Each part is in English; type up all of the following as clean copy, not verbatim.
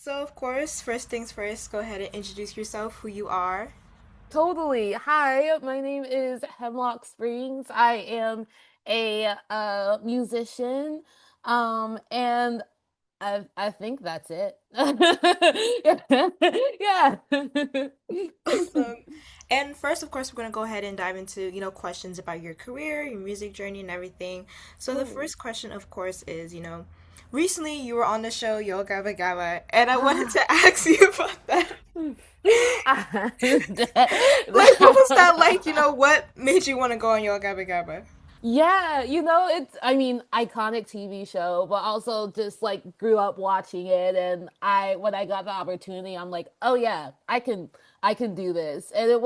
So, of course, first things first, go ahead and introduce yourself, who you are. Totally. Hi, my name is Hemlock Springs. I am a musician. And I think that's it. Yeah. Awesome. And first, of course, we're going to go ahead and dive into, questions about your career, your music journey, and everything. So, the Cool. first question, of course, is, recently you were on the show Yo Gabba Gabba, and I wanted to ask you about that. Like, what was that like? What made you want to go on Yo Gabba Gabba? Yeah, it's, I mean, iconic TV show, but also just like grew up watching it. And when I got the opportunity, I'm like, oh yeah, I can do this. And it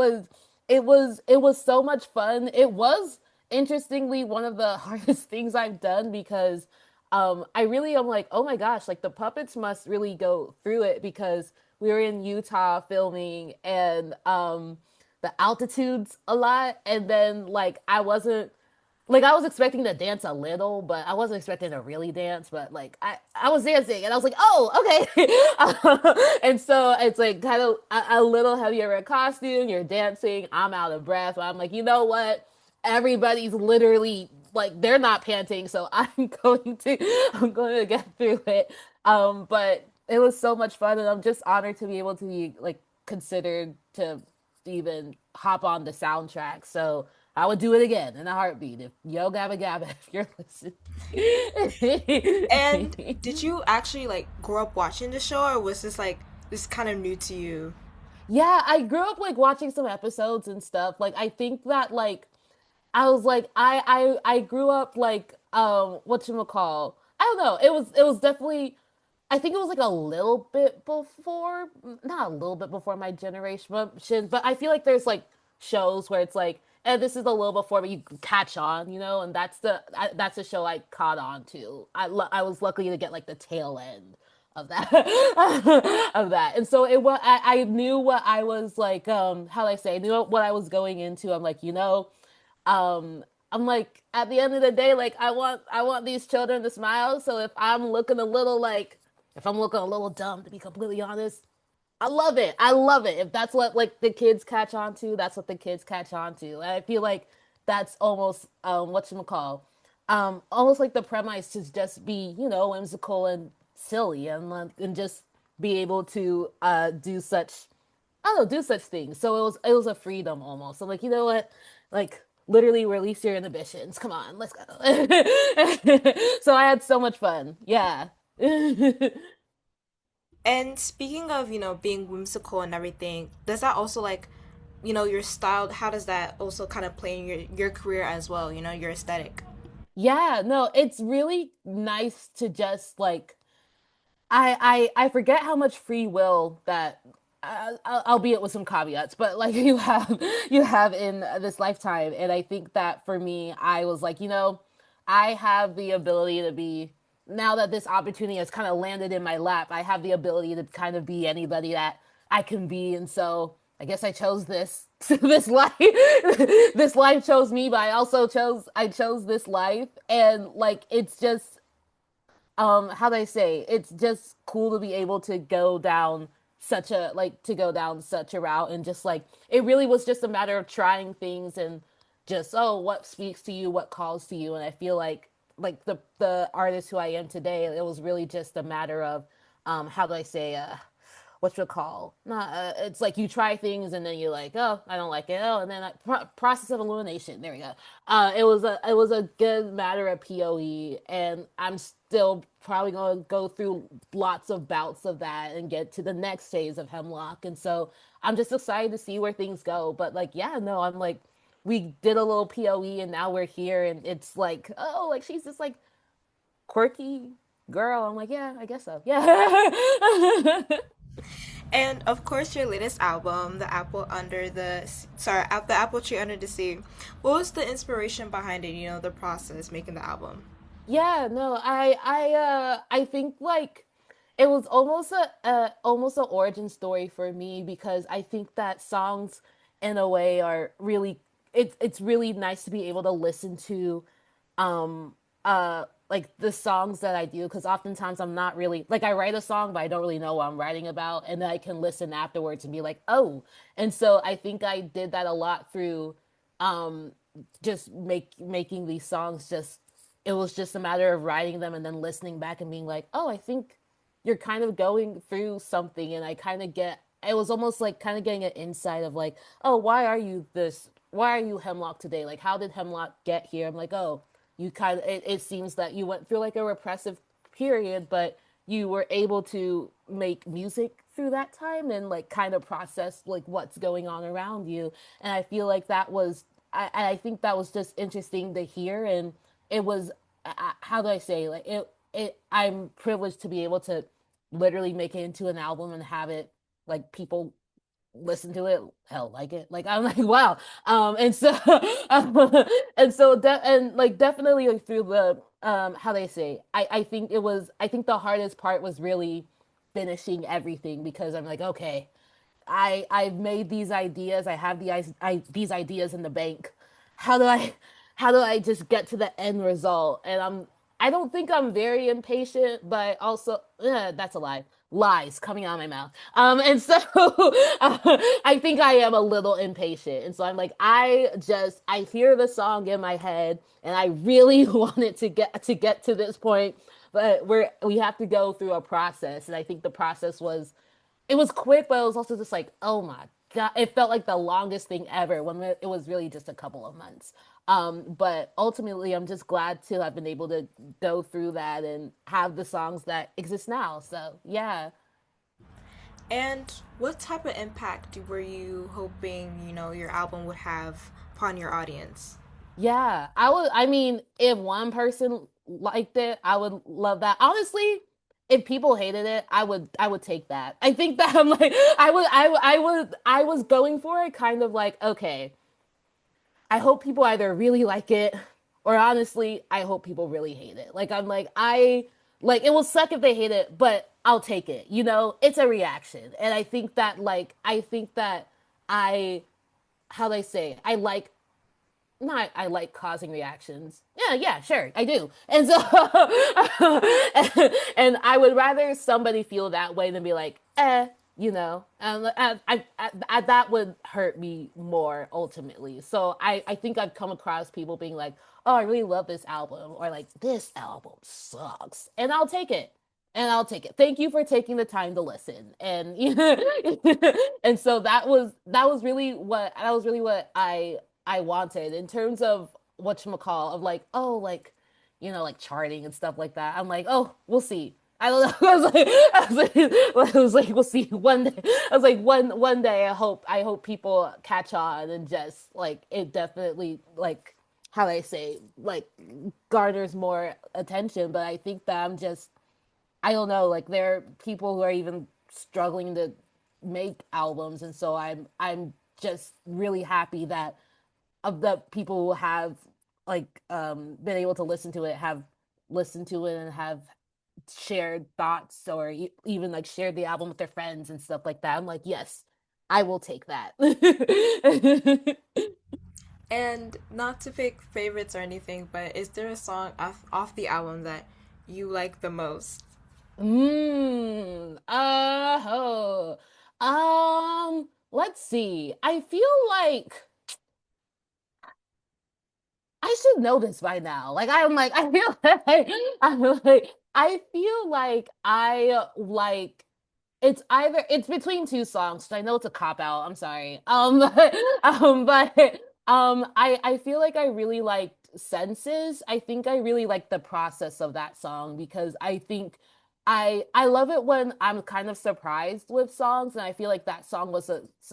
was so much fun. It was interestingly one of the hardest things I've done because, I really am like, oh my gosh, like the puppets must really go through it because we were in Utah filming and, the altitude's a lot. And then like I was expecting to dance a little, but I wasn't expecting to really dance. But like I was dancing, and I was like, oh, okay. And so it's like kind of a little heavier costume. You're dancing. I'm out of breath. But I'm like, you know what? Everybody's literally like they're not panting, so I'm going to get through it. But it was so much fun, and I'm just honored to be able to be like considered to even hop on the soundtrack. So I would do it again in a heartbeat. If Yo Gabba Gabba, if you're And listening. did you actually, like, grow up watching the show, or was this kind of new to you? Yeah, I grew up like watching some episodes and stuff. Like I think that like I was like I grew up like whatchamacall. I don't know. It was definitely I think it was like a little bit before, not a little bit before my generation, but I feel like there's like shows where it's like, and this is a little before, but you catch on, and that's the show I caught on to. I was lucky to get like the tail end of that of that, and so it was I knew what I was like, how do I say, I knew what I was going into. I'm like, um I'm like at the end of the day, like I want these children to smile. So if I'm looking a little dumb, to be completely honest, I love it. I love it. If that's what like the kids catch on to, that's what the kids catch on to. And I feel like that's almost whatchamacall. Almost like the premise to just be, whimsical and silly and just be able to do such, I don't know, do such things. So it was a freedom almost. So like, you know what? Like literally release your inhibitions. Come on, let's go. So I had so much fun. Yeah. And speaking of, being whimsical and everything, does that also, like, your style, how does that also kind of play in your career as well, your aesthetic? Yeah, no, it's really nice to just like I forget how much free will that albeit with some caveats, but like you have in this lifetime. And I think that for me, I was like, I have the ability to be, now that this opportunity has kind of landed in my lap, I have the ability to kind of be anybody that I can be. And so I guess I chose this this life. This life chose me, but I chose this life. And like it's just how do I say, it's just cool to be able to go down such a route. And just like it really was just a matter of trying things and just, oh, what speaks to you, what calls to you. And I feel like the artist who I am today, it was really just a matter of how do I say, what you call, not it's like you try things and then you're like, oh, I don't like it, oh, and then process of elimination, there we go. It was a good matter of POE, and I'm still probably going to go through lots of bouts of that and get to the next phase of Hemlock. And so I'm just excited to see where things go. But like, yeah, no, I'm like, we did a little POE and now we're here, and it's like, oh, like she's just like quirky girl. I'm like, yeah, I guess so, yeah. And of course, your latest album, the Apple Tree Under the Sea. What was the inspiration behind it? The process making the album. Yeah, no, I think like it was almost an origin story for me, because I think that songs in a way are really, it's really nice to be able to listen to um like the songs that I do, because oftentimes I'm not really like I write a song, but I don't really know what I'm writing about, and then I can listen afterwards and be like, oh. And so I think I did that a lot through um just making these songs. Just it was just a matter of writing them and then listening back and being like, oh, I think you're kind of going through something, and I kind of get it was almost like kind of getting an insight of like, oh, why are you Hemlock today? Like, how did Hemlock get here? I'm like, oh, you kind of it seems that you went through like a repressive period, but you were able to make music through that time and like kind of process like what's going on around you. And I feel like I think that was just interesting to hear. And it was how do I say, like it I'm privileged to be able to literally make it into an album and have it like people listen to it, hell, like it. Like I'm like, wow. And so and like definitely like through the how they say, I think the hardest part was really finishing everything, because I'm like, okay, I've made these ideas. I have these ideas in the bank. How do I how do I just get to the end result? And I don't think I'm very impatient, but also that's a lie. Lies coming out of my mouth. And so I think I am a little impatient. And so I'm like, I hear the song in my head and I really want it to get to this point, but we have to go through a process. And I think the process was it was quick, but it was also just like, oh my God. It felt like the longest thing ever when it was really just a couple of months. But ultimately, I'm just glad to have been able to go through that and have the songs that exist now. So, yeah. And what type of impact were you hoping, your album would have upon your audience? Yeah. I mean, if one person liked it, I would love that. Honestly, if people hated it, I would take that. I think that I'm like, I was going for it kind of like, okay, I hope people either really like it or honestly, I hope people really hate it. Like I'm like like it will suck if they hate it, but I'll take it. You know, it's a reaction. And I think that I how they say, I like not I like causing reactions. Yeah, yeah, sure, I do. And so and I would rather somebody feel that way than be like, you know, that would hurt me more ultimately. So I think I've come across people being like, oh, I really love this album, or like this album sucks, and I'll take it. And I'll take it. Thank you for taking the time to listen. And and so that was really what I wanted in terms of whatchamacall of like, oh, like, you know, like charting and stuff like that. I'm like, oh, we'll see. I don't know. I was like, we'll see one day. I was like, one day I hope people catch on and just like it definitely like how I say, like garners more attention. But I think that I don't know, like there are people who are even struggling to make albums, and so I'm just really happy that of the people who have like been able to listen to it have listened to it and have shared thoughts, or even like shared the album with their friends and stuff like that. I'm like, yes, I will take that. And not to pick favorites or anything, but is there a song off the album that you like the most? Oh. Let's see. I feel like I should know this by now. I feel I like it's between two songs. So I know it's a cop out. I'm sorry. But I feel like I really liked Senses. I think I really like the process of that song, because I think I love it when I'm kind of surprised with songs, and I feel like that song was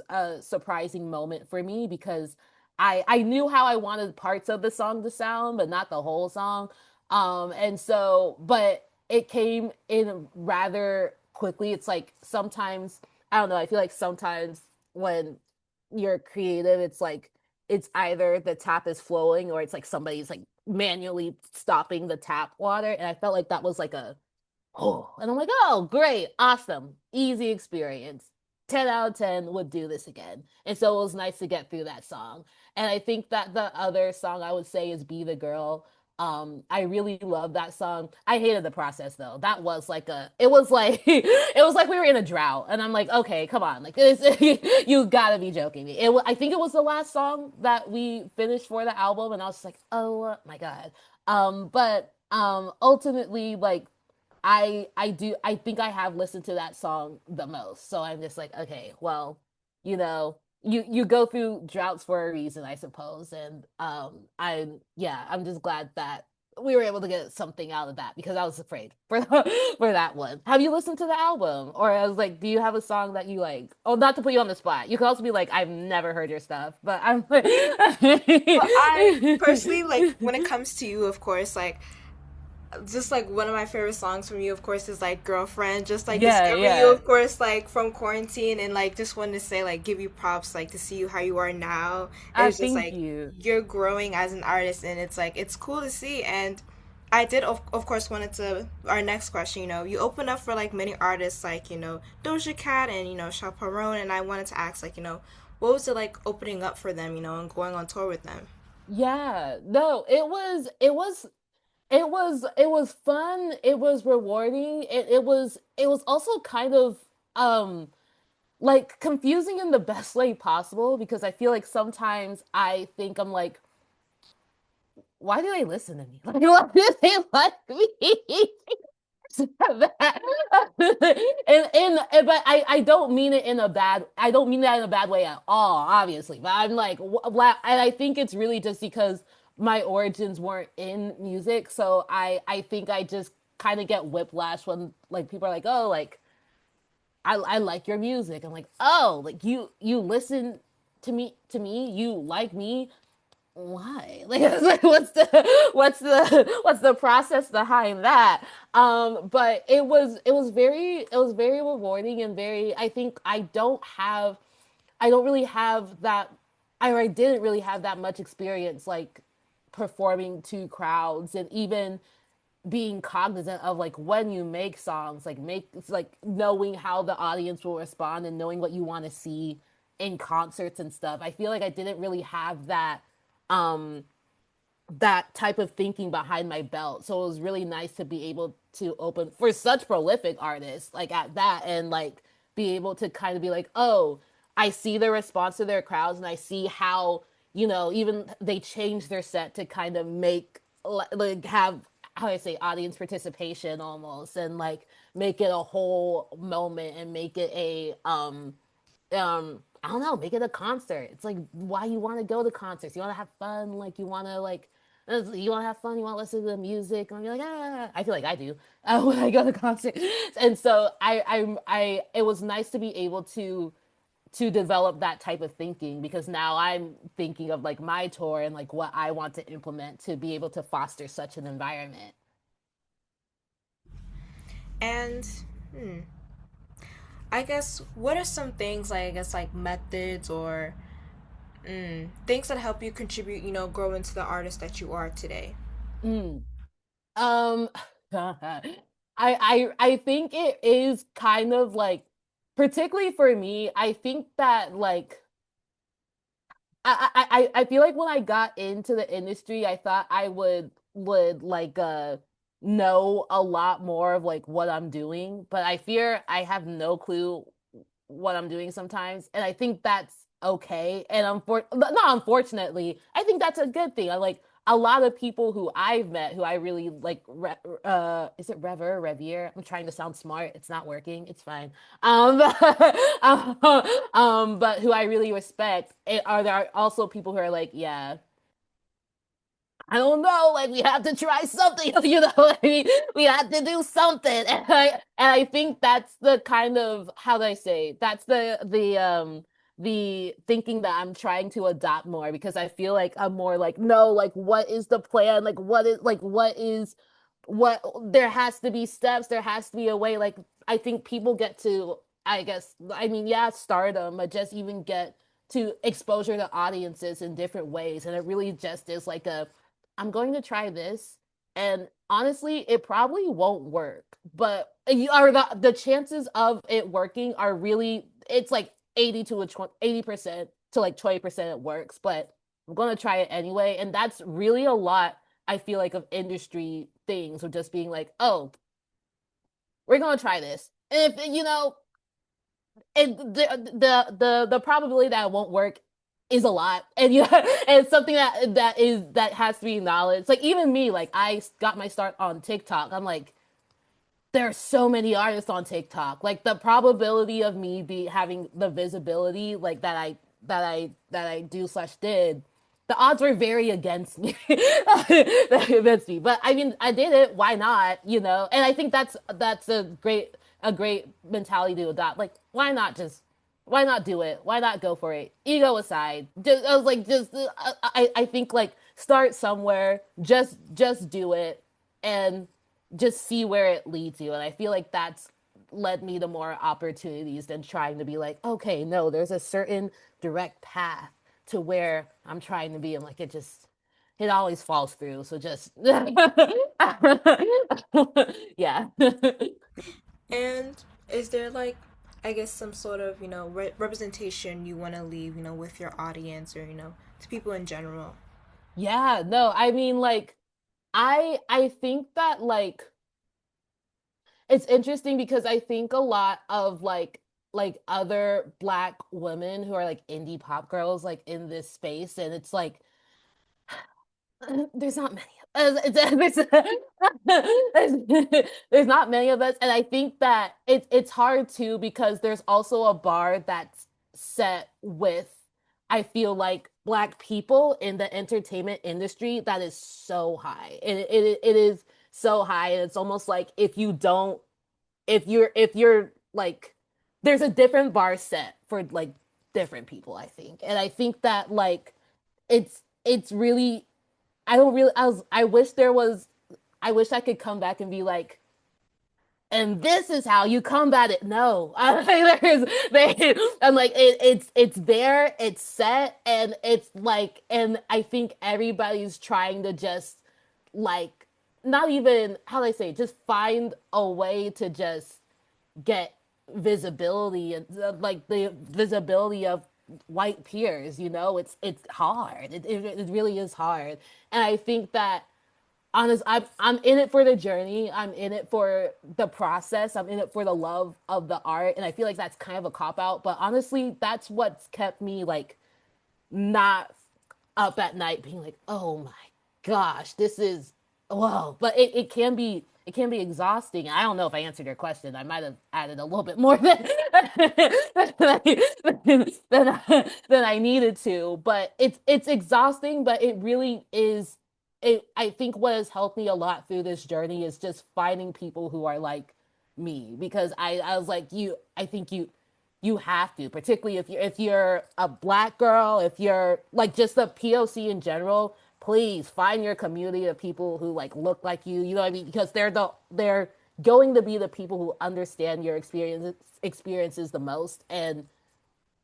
a surprising moment for me, because I knew how I wanted parts of the song to sound, but not the whole song. And so, but it came in rather quickly. It's like sometimes, I don't know, I feel like sometimes when you're creative, it's like it's either the tap is flowing or it's like somebody's like manually stopping the tap water. And I felt like that was like a oh, and I'm like, oh, great, awesome, easy experience. 10 out of 10 would do this again. And so it was nice to get through that song. And I think that the other song I would say is Be the Girl. I really love that song. I hated the process though. That was like it was like it was like we were in a drought, and I'm like, okay, come on, like this, you gotta be joking me. I think it was the last song that we finished for the album, and I was just like, oh my God. But ultimately, like I think I have listened to that song the most. So I'm just like, okay, well, you go through droughts for a reason, I suppose. And I'm just glad that we were able to get something out of that because I was afraid for for that one. Have you listened to the album? Or I was like, do you have a song that you like? Oh, not to put you on the spot. You could also be like, I've never heard your stuff, but I'm like But I personally, like, when it comes to you, of course, like, just like one of my favorite songs from you, of course, is like Girlfriend. Just like Yeah, discovering you, yeah. of course, like from quarantine, and like just wanted to say, like, give you props, like to see you how you are now. It's just Thank like you. you're growing as an artist, and it's like it's cool to see. And I did, of course, wanted to our next question. You open up for like many artists, like Doja Cat and Chaperone, and I wanted to ask, like, what was it like opening up for them, and going on tour with them? Yeah, no, it was fun. It was rewarding. It was also kind of um like confusing in the best way possible because I feel like sometimes I think I'm like, why do they listen to me? Like, why do they like me? But I don't mean it in a bad I don't mean that in a bad way at all, obviously. But I'm like, and I think it's really just because my origins weren't in music, so I think I just kind of get whiplash when like people are like, oh, like I like your music. I'm like, oh, like you listen to me, you like me. Why? Like, it's like what's the process behind that? But it was very rewarding and very. I think I don't really have that. I didn't really have that much experience like performing to crowds and even being cognizant of like when you make songs, like make it's like knowing how the audience will respond and knowing what you want to see in concerts and stuff. I feel like I didn't really have um that type of thinking behind my belt. So it was really nice to be able to open for such prolific artists like at that and like be able to kind of be like, oh, I see the response to their crowds and I see how, even they change their set to kind of make like have how I say audience participation almost and like make it a whole moment and make it a I don't know, make it a concert. It's like why you want to go to concerts. You want to have fun, like you want to have fun, you want to listen to the music, and you're like, ah, I feel like I do when I go to concerts. And so it was nice to be able to develop that type of thinking because now I'm thinking of like my tour and like what I want to implement to be able to foster such an environment. And hmm, I guess what are some things like I guess like methods or things that help you contribute, grow into the artist that you are today? Mm. Um, I think it is kind of like, particularly for me, I think that like I feel like when I got into the industry, I thought I would like know a lot more of like what I'm doing, but I fear I have no clue what I'm doing sometimes, and I think that's okay. And not unfortunately, I think that's a good thing. I like a lot of people who I've met who I really like. Is it Revere? I'm trying to sound smart. It's not working. It's fine. Um, but who I really respect are there also people who are like, yeah, I don't know, like we have to try something, I mean, we have to do something. And I think that's the kind of how do I say that's the thinking that I'm trying to adopt more because I feel like I'm more like, no, like what is the plan? What there has to be steps, there has to be a way. Like I think people get to, I guess, I mean, yeah, stardom, but just even get to exposure to audiences in different ways. And it really just is like I'm going to try this, and honestly, it probably won't work. But are the chances of it working are really it's like 80% to like 20% it works, but I'm going to try it anyway, and that's really a lot I feel like of industry things of just being like, oh, we're gonna try this. And if you know, and the probability that it won't work is a lot, and yeah, and it's something that has to be acknowledged. Like even me, like I got my start on TikTok. I'm like, there are so many artists on TikTok. Like the probability of me be having the visibility like that I do slash did, the odds were very against me. Against me. But I mean I did it, why not? You know? And I think that's a great mentality to adopt. Like, why not do it? Why not go for it? Ego aside. Just I was like just I think like start somewhere, just do it and just see where it leads you. And I feel like that's led me to more opportunities than trying to be like, okay, no, there's a certain direct path to where I'm trying to be. And like, it always falls through. So just, yeah. And is there like, I guess, some sort of, representation you want to leave, with your audience or, to people in general? Yeah, no, I mean, like, I think that like it's interesting because I think a lot of like other black women who are like indie pop girls like in this space, and it's like there's not many of us. There's not many of us, and I think that it's hard too because there's also a bar that's set with I feel like black people in the entertainment industry that is so high. It is so high, and it's almost like if you're like there's a different bar set for like different people, I think. And I think that like it's really I don't really I wish there was I wish I could come back and be like, and this is how you combat it. No, I'm like it's there, it's set, and it's like, and I think everybody's trying to just like not even how do I say, just find a way to just get visibility and like the visibility of white peers. It's hard. It really is hard, and I think that honest I'm in it for the journey, I'm in it for the process, I'm in it for the love of the art, and I feel like that's kind of a cop out, but honestly that's what's kept me like not up at night being like, oh my gosh, this is whoa. But it can be exhausting. I don't know if I answered your question. I might have added a little bit more than I needed to. But it's exhausting, but it really is I think what has helped me a lot through this journey is just finding people who are like me, because I was like I think you have to, particularly if you're a black girl, if you're like just a POC in general, please find your community of people who like look like you know what I mean? Because they're going to be the people who understand your experiences the most. And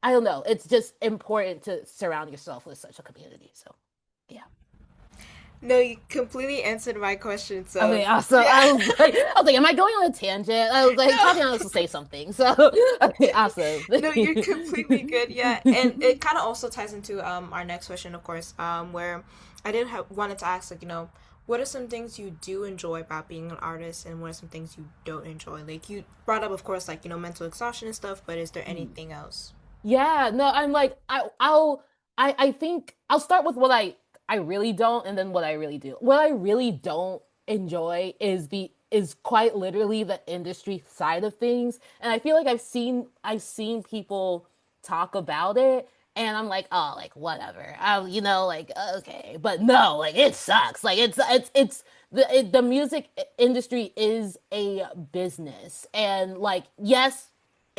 I don't know, it's just important to surround yourself with such a community. So yeah. No, you completely answered my question. So Okay, awesome. yeah, I was like, am I going on a tangent? I was like, no, Tatiana wants to say something. So okay, awesome. no, you're completely good. Yeah, and it kind of also ties into our next question, of course, where I did wanted to ask, like, what are some things you do enjoy about being an artist, and what are some things you don't enjoy? Like you brought up, of course, like mental exhaustion and stuff, but is there anything else? Yeah, no, I'm like I think I'll start with what I really don't, and then what I really do. What I really don't enjoy is quite literally the industry side of things. And I feel like I've seen people talk about it, and I'm like, oh, like whatever. Like okay. But no, like it sucks. Like the music industry is a business. And like yes,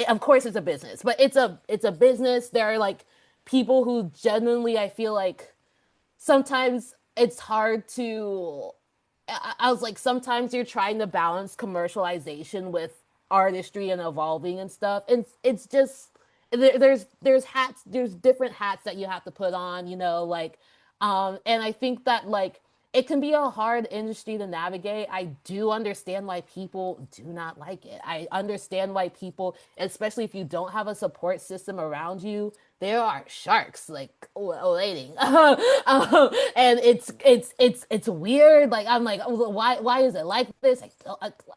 of course it's a business, but it's a business. There are like people who genuinely I feel like sometimes it's hard to I was like sometimes you're trying to balance commercialization with artistry and evolving and stuff. And it's just there's different hats that you have to put on, like and I think that like it can be a hard industry to navigate. I do understand why people do not like it. I understand why people, especially if you don't have a support system around you, there are sharks like waiting, and it's weird. Like I'm like, why is it like this?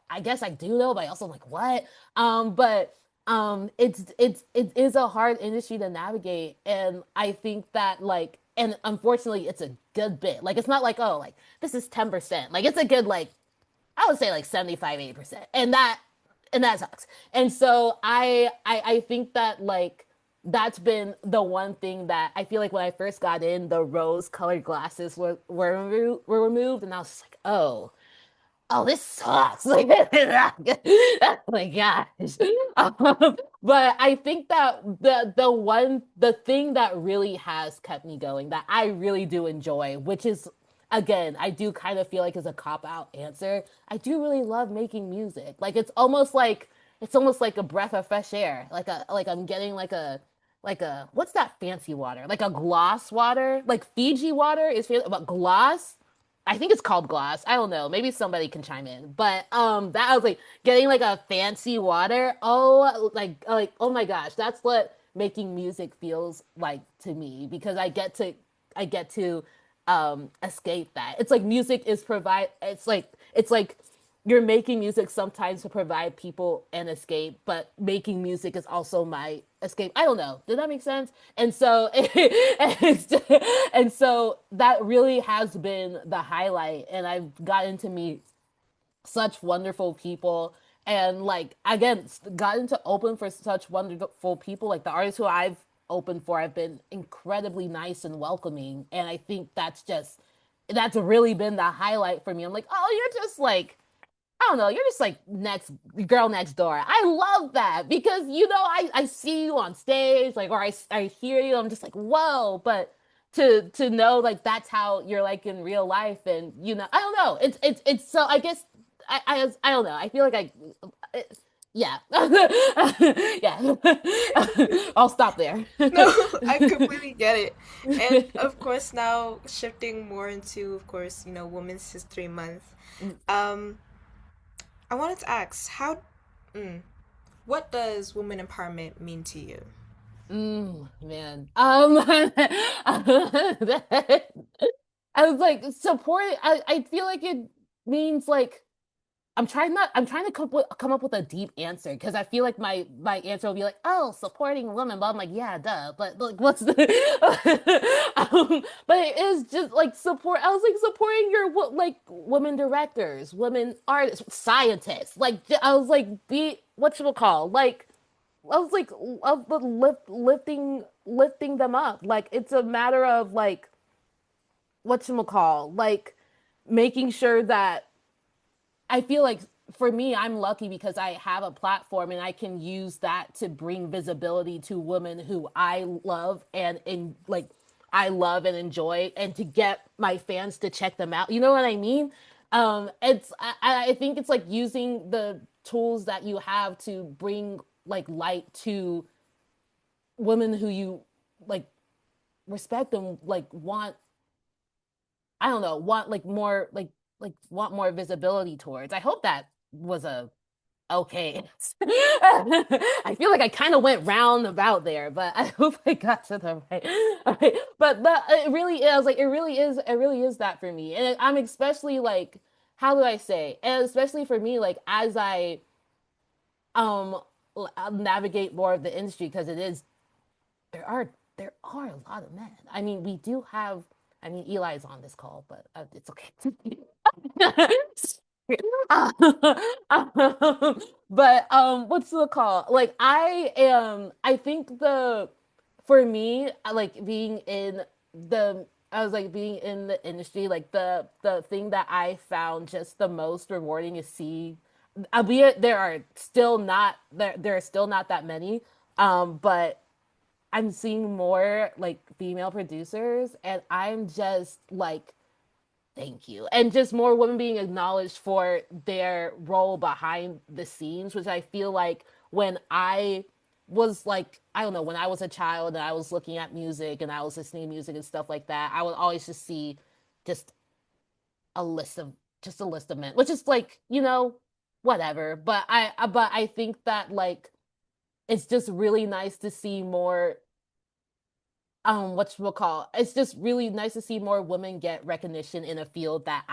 I guess I do know, but I also like what? But it is a hard industry to navigate, and I think that like, and unfortunately it's a good bit, like it's not like, oh, like this is 10%, like it's a good, like I would say like 75, 80%, and that sucks. And so I think that like that's been the one thing that I feel like when I first got in, the rose colored glasses were removed, and I was just like, oh, this sucks. Like, oh my gosh. But I think that the thing that really has kept me going, that I really do enjoy, which is, again, I do kind of feel like is a cop out answer. I do really love making music. Like it's almost like a breath of fresh air. Like I'm getting like a what's that fancy water? Like a gloss water? Like Fiji water is fancy, but gloss, I think it's called glass. I don't know. Maybe somebody can chime in. But that I was like getting like a fancy water. Oh, like oh my gosh, that's what making music feels like to me, because I get to escape that. It's like music is provide it's like you're making music sometimes to provide people an escape, but making music is also my escape. I don't know. Did that make sense? And so, and so that really has been the highlight. And I've gotten to meet such wonderful people, and like again gotten to open for such wonderful people. Like the artists who I've opened for have been incredibly nice and welcoming. And I think that's really been the highlight for me. I'm like, oh, you're just like, I don't know, you're just like next girl next door. I love that because I see you on stage, like, or I hear you, I'm just like, whoa. But to know like that's how you're like in real life, and I don't know. It's so I guess I don't know. I feel like it, yeah. Yeah. I'll stop there. No, I completely get it. And of course, now shifting more into, of course, Women's History Month. Um, I wanted to ask, mm, what does women empowerment mean to you? Man. I was like support. I feel like it means like I'm trying to come up with a deep answer, because I feel like my answer will be like, oh, supporting women, but I'm like, yeah, duh, but like what's the but it is just like support. I was like supporting your like women directors, women artists, scientists, like I was like, be what you will call, like I was like lifting them up. Like it's a matter of like what you will call, like making sure that I feel like for me, I'm lucky because I have a platform and I can use that to bring visibility to women who I love and like I love and enjoy, and to get my fans to check them out. You know what I mean? I think it's like using the tools that you have to bring like light to women who you like respect and like want, I don't know, want like more like want more visibility towards. I hope that was a okay. I feel like I kind of went round about there, but I hope I got to the right. Right. But it really is like it really is that for me. And I'm especially like, how do I say? And especially for me, like as I um navigate more of the industry, because it is there are there are a lot of men. I mean, we do have. I mean, Eli's on this call, but it's okay. But what's the call? Like I am. I think the for me, like being in the. I was like being in the industry, like the thing that I found just the most rewarding is see, albeit there are still not that many, but I'm seeing more like female producers, and I'm just like, thank you. And just more women being acknowledged for their role behind the scenes, which I feel like when I was like, I don't know, when I was a child and I was looking at music and I was listening to music and stuff like that, I would always just see just a list of just a list of men, which is like, whatever. But I think that like it's just really nice to see more what we'll call it's just really nice to see more women get recognition in a field that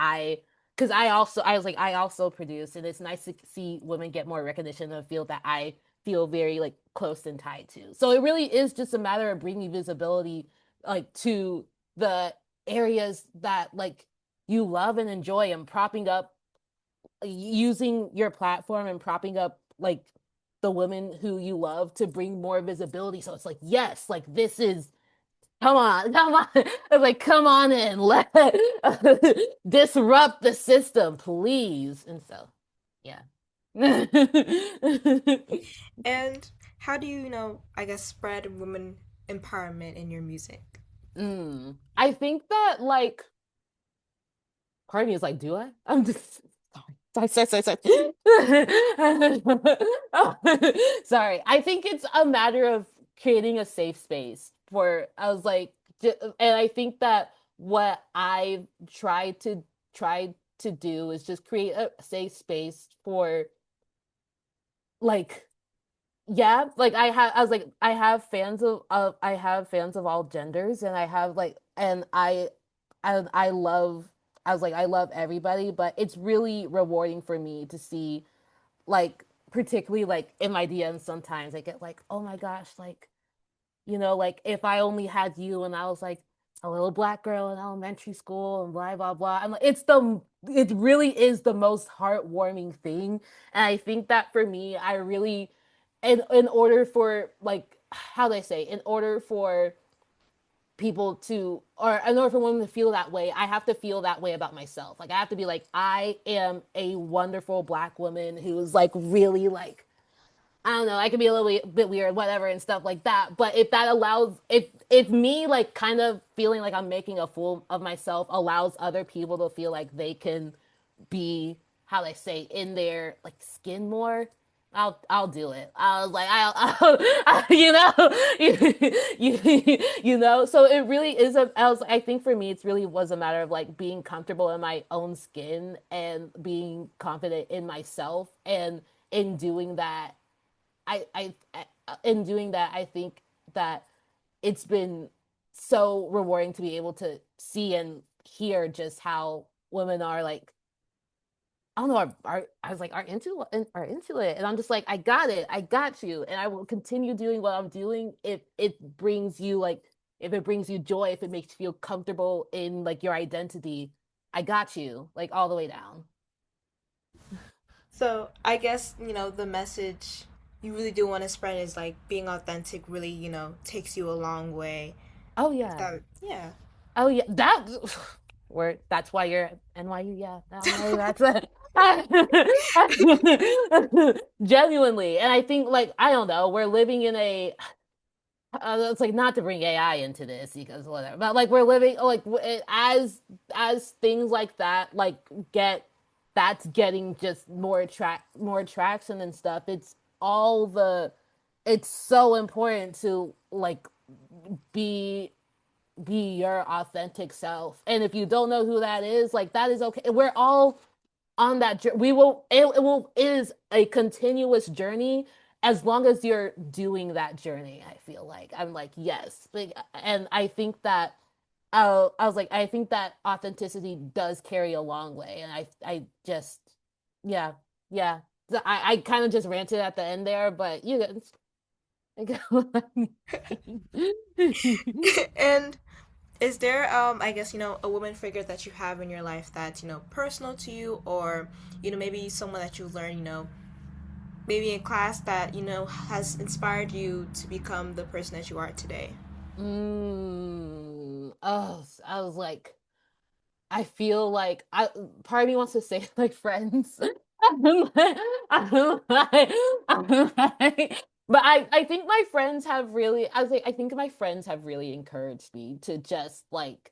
because I also produce, and it's nice to see women get more recognition in a field that I feel very like close and tied to. So it really is just a matter of bringing visibility like to the areas that like you love and enjoy, and propping up using your platform and propping up like the women who you love to bring more visibility. So it's like, yes, like this is come on, come on. It's like, come on in. Let disrupt the system, please. And so, yeah. And how do you, I guess, spread women empowerment in your music? I think that like part of me is like, do I? I'm just sorry. Sorry. I think it's a matter of creating a safe space for, I was like, and I think that what I've tried to do is just create a safe space for like yeah, like I was like I have fans of all genders, and I have like and I love I love everybody, but it's really rewarding for me to see like particularly like in my DMs sometimes I get like, oh my gosh, like like if I only had you and I was like a little black girl in elementary school and blah blah blah. I'm like, it really is the most heartwarming thing. And I think that for me, I really in order for like how do I say, in order for people to or in order for women to feel that way, I have to feel that way about myself. Like I have to be like, I am a wonderful black woman who is like really like I don't know, I could be a little bit weird, whatever, and stuff like that. But if that allows, if me like kind of feeling like I'm making a fool of myself allows other people to feel like they can be, how they say, in their like skin more, I'll do it. I was like, you know. So it really is I think for me, it's really was a matter of like being comfortable in my own skin and being confident in myself, and in doing that I in doing that, I think that it's been so rewarding to be able to see and hear just how women are like I don't know I was like are into it, and I'm just like, I got it, I got you, and I will continue doing what I'm doing if it brings you like if it brings you joy, if it makes you feel comfortable in like your identity. I got you like all the way down. So I guess, the message you really do want to spread is like being authentic really, takes you a long way. Oh If yeah. that, yeah. Oh yeah, that where that's why you're at NYU. Yeah, no, that's it. Genuinely, and I think like I don't know, we're living in a. It's like not to bring AI into this because whatever, but like we're living like as things like that like get that's getting just more traction and stuff. All the it's so important to like be your authentic self. And if you don't know who that is, like that is okay. We're all on that we will it is a continuous journey as long as you're doing that journey. I feel like I'm like, yes. Like, and I think that I was like, I think that authenticity does carry a long way. And I just yeah, yeah. I kind of just ranted at the end there, but you guys And is there, I guess, a woman figure that you have in your life that's, personal to you, or, maybe someone that you learn, maybe in class that, has inspired you to become the person that you are today? Oh, I was like, I feel like I part of me wants to say like friends. I'm like, but I think my friends have really I think my friends have really encouraged me to just like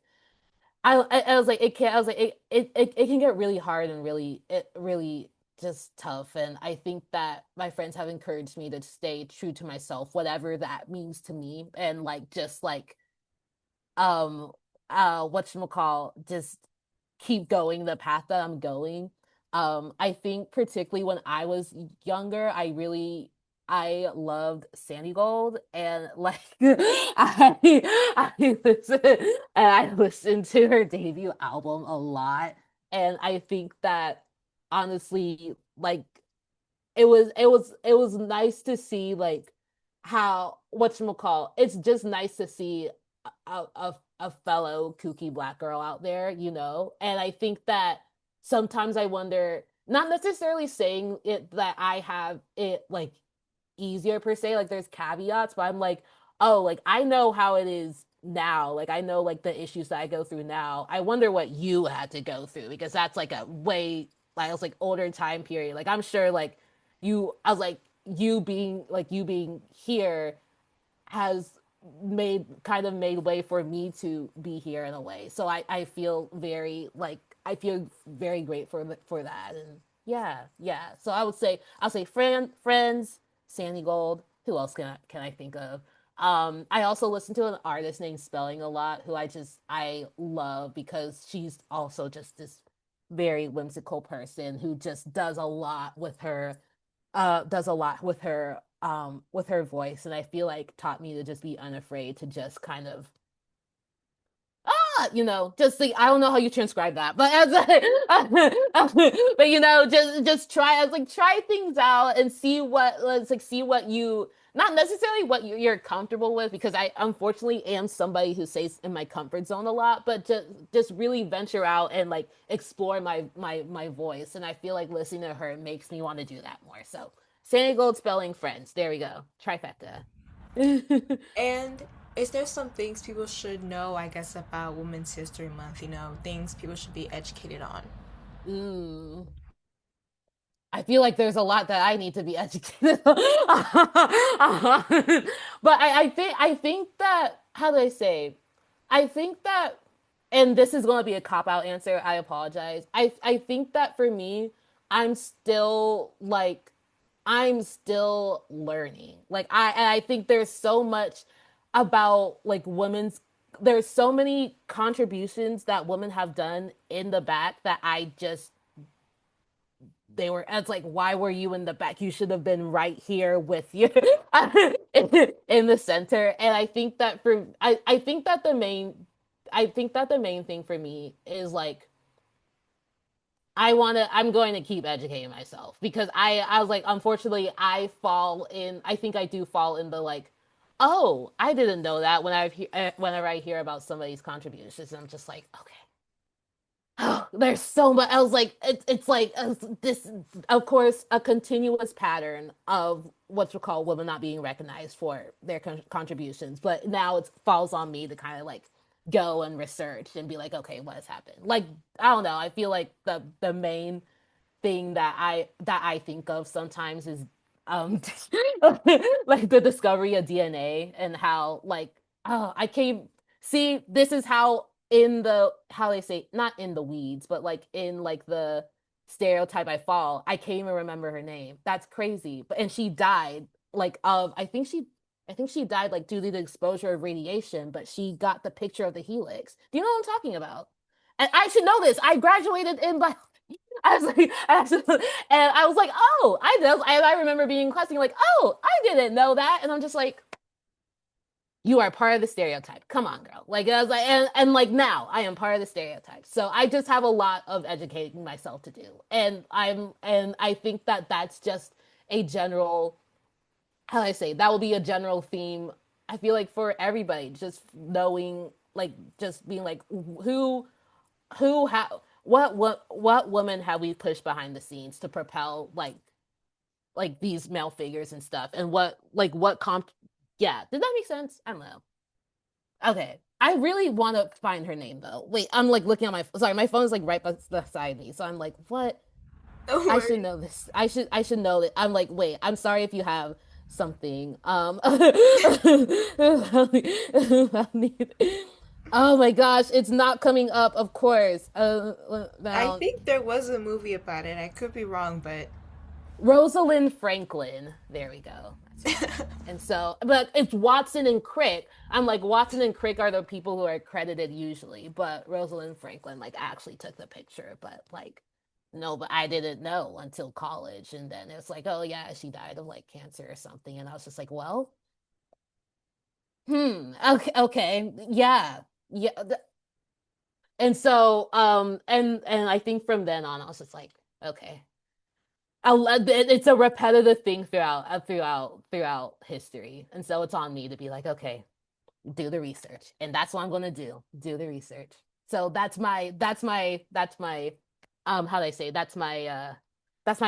I was like it can I was like it can get really hard and really just tough, and I think that my friends have encouraged me to stay true to myself, whatever that means to me, and like just like um whatchamacall just keep going the path that I'm going. I think particularly when I was younger, I loved Sandy Gold, and like I listened to her debut album a lot, and I think that honestly, like it was nice to see like how whatchamacall, it's just nice to see a fellow kooky black girl out there, and I think that sometimes I wonder, not necessarily saying it that I have it like easier per se, like there's caveats, but I'm like, oh, like I know how it is now, like I know like the issues that I go through now. I wonder what you had to go through, because that's like a way, like I was like older time period, like I'm sure like I was like, you being here has made way for me to be here in a way. So I feel very like I feel very great for that. And yeah. So I'll say friends, Sandy Gold. Who else can I think of? I also listen to an artist named Spelling a lot, who I love, because she's also just this very whimsical person who just does a lot with her voice, and I feel like taught me to just be unafraid to just kind of just like, I don't know how you transcribe that, but but just try, I was like, try things out and see what you, not necessarily what you're comfortable with, because I unfortunately am somebody who stays in my comfort zone a lot, but just really venture out and like explore my voice, and I feel like listening to her makes me want to do that more. So Sandy Gold, Spelling, friends, there we go, trifecta. And is there some things people should know, I guess, about Women's History Month? Things people should be educated on. Ooh. I feel like there's a lot that I need to be educated on. But I think that, how do I say? I think that, and this is going to be a cop out answer. I apologize. I think that for me, I'm still like I'm still learning. Like I think there's so much about like women's there's so many contributions that women have done in the back that I just they were it's like, why were you in the back? You should have been right here with you in the center. And I think that the main thing for me is like, I'm going to keep educating myself, because I was like, unfortunately I think I do fall in the like, oh, I didn't know that, whenever I hear about somebody's contributions. I'm just like, okay, there's so much. I was like, it's like this, of course, a continuous pattern of what's called women not being recognized for their contributions. But now it falls on me to kind of like go and research and be like, okay, what has happened? Like, I don't know. I feel like the main thing that I think of sometimes is um like the discovery of DNA, and how like, oh, I came see, this is how, in the, how they say, not in the weeds, but like in like the stereotype I can't even remember her name. That's crazy. But and she died like of I think she died like due to the exposure of radiation, but she got the picture of the helix. Do you know what I'm talking about? And I should know this. I graduated in bio. I was like, and I was like, oh, I know. And I remember being in class being like, oh, I didn't know that. And I'm just like, you are part of the stereotype. Come on, girl. Like, I was like, and like, now I am part of the stereotype. So I just have a lot of educating myself to do. And I think that that's just a general, how do I say, that will be a general theme. I feel like for everybody, just knowing, like, just being like, what women have we pushed behind the scenes to propel like these male figures and stuff, and what comp yeah, did that make sense? I don't know. Okay, I really want to find her name though. Wait, I'm like looking at my phone's like right beside me, so I'm like, what? Don't I should worry. know this. I should know it. I'm like, wait, I'm sorry if you have something. Oh my gosh, it's not coming up, of course. I Now, think there was a movie about it. I could be wrong, but Rosalind Franklin. There we go. And so, but it's Watson and Crick. I'm like, Watson and Crick are the people who are credited usually, but Rosalind Franklin like actually took the picture, but like, no, but I didn't know until college, and then it's like, oh yeah, she died of like cancer or something, and I was just like, well, okay, okay, yeah, yeah, and so, and I think from then on, I was just like, okay, it's a repetitive thing throughout history, and so it's on me to be like, okay, do the research, and that's what I'm gonna do. Do the research. So that's my how do I say that's my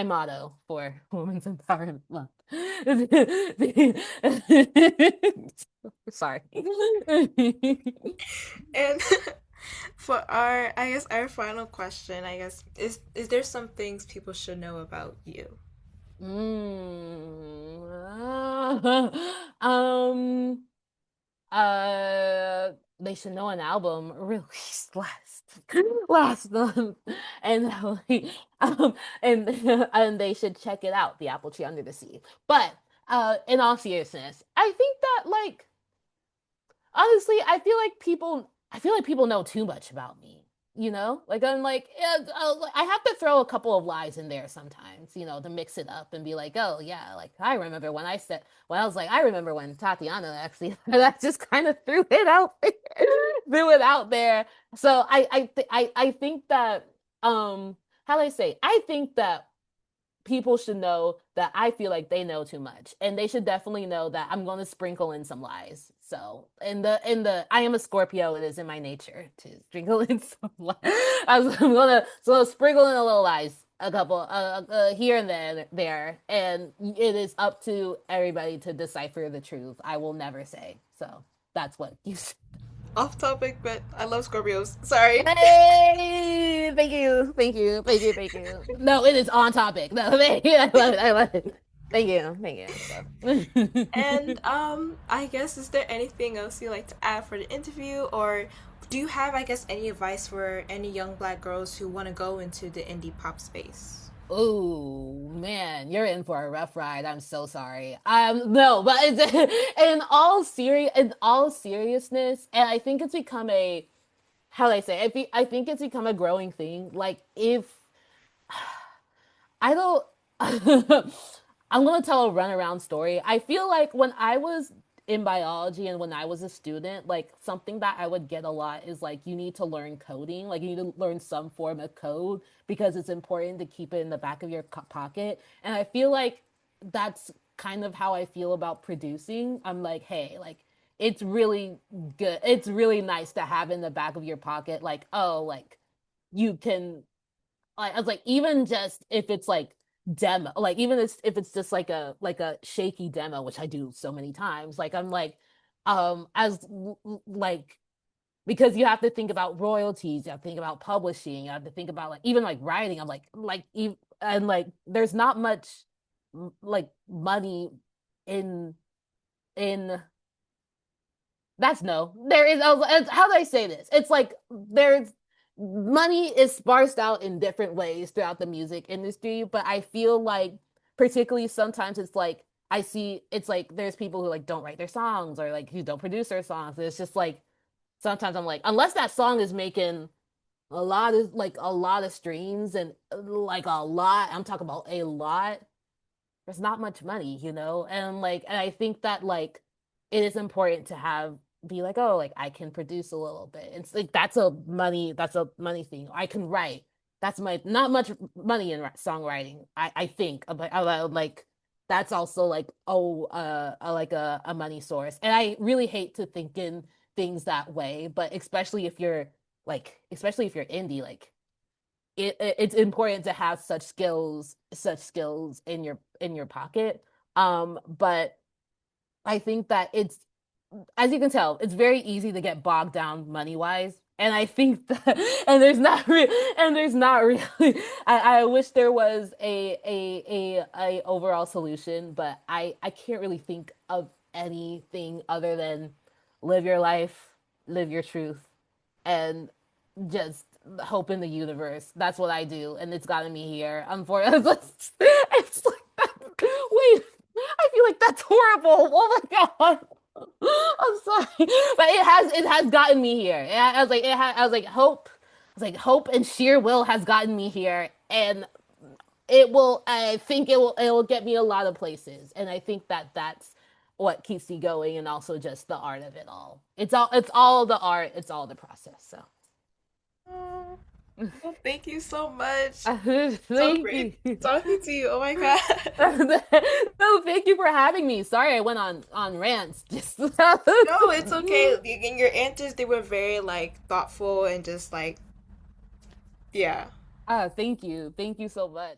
motto for Women's Empowerment Month. Sorry. And for our, I guess our final question, I guess, is there some things people should know about you? Mm. um Uh, they should know an album released last month, and um, and and they should check it out, The Apple Tree Under the Sea. But in all seriousness, I think that like honestly, I feel like people know too much about me. You know, like I'm like, yeah, I have to throw a couple of lies in there sometimes, you know, to mix it up and be like, oh yeah, like I remember when I said, well, I was like, I remember when Tatiana actually, that just kind of threw it out, threw it out there. So I think that, how do I say? I think that people should know that I feel like they know too much, and they should definitely know that I'm going to sprinkle in some lies. So, in the I am a Scorpio. It is in my nature to sprinkle in some lies. I'm gonna sprinkle in a little lies, a couple here and there, and it is up to everybody to decipher the truth. I will never say. So that's what you. Off topic, but I love Scorpios. Sorry. Hey, thank you, thank you, thank you, thank you. No, it is on topic. No, thank you. I love it. I love it. Thank you, thank you. So. And I guess is there anything else you'd like to add for the interview, or do you have, I guess, any advice for any young black girls who want to go into the indie pop space? Oh man, you're in for a rough ride. I'm so sorry. No, but it's in all seriousness, and I think it's become a how do I say? I think it's become a growing thing. Like if I don't. I'm gonna tell a runaround story. I feel like when I was in biology and when I was a student, like something that I would get a lot is like you need to learn coding. Like you need to learn some form of code because it's important to keep it in the back of your pocket. And I feel like that's kind of how I feel about producing. I'm like, hey, like it's really good. It's really nice to have in the back of your pocket. Like, oh, like you can I was like, even just if it's like demo, like even if it's just like a shaky demo, which I do so many times, like I'm like, as like because you have to think about royalties, you have to think about publishing, you have to think about like even like writing. I'm and like there's not much like money in in that's no. There is. How do I say this? It's like there's money is sparsed out in different ways throughout the music industry, but I feel like particularly sometimes it's like I see it's like there's people who like don't write their songs or like who don't produce their songs. It's just like sometimes I'm like unless that song is making a lot of streams and like a lot. I'm talking about a lot there's not much money, you know? And I think that like it is important to have be like, oh, like I can produce a little bit. It's like that's a money thing. I can write. That's my not much money in songwriting. I think like that's also like like a money source. And I really hate to think in things that way, but especially if you're indie, like it's important to have such skills in your pocket but I think that it's as you can tell it's very easy to get bogged down money wise and I think that and there's not really I wish there was a overall solution but I can't really think of anything other than live your life live your truth and just hope in the universe. That's what I do, and it's gotten me here. Unfortunately, it's like that. Wait, I feel like that's horrible. Oh my god. I'm sorry, but it has gotten me here. I was like I was like hope. I was like hope and sheer will has gotten me here, and it will. I think it will get me a lot of places, and I think that's what keeps me going, and also just the art of it all. It's all the art. It's all the process. So Oh, well, thank you so much. So thank great you. talking to you. Oh my god. No, thank you for having me. Sorry I went on rants. Just No, it's okay. In your answers, they were very like thoughtful and just like, yeah. thank you. Thank you so much.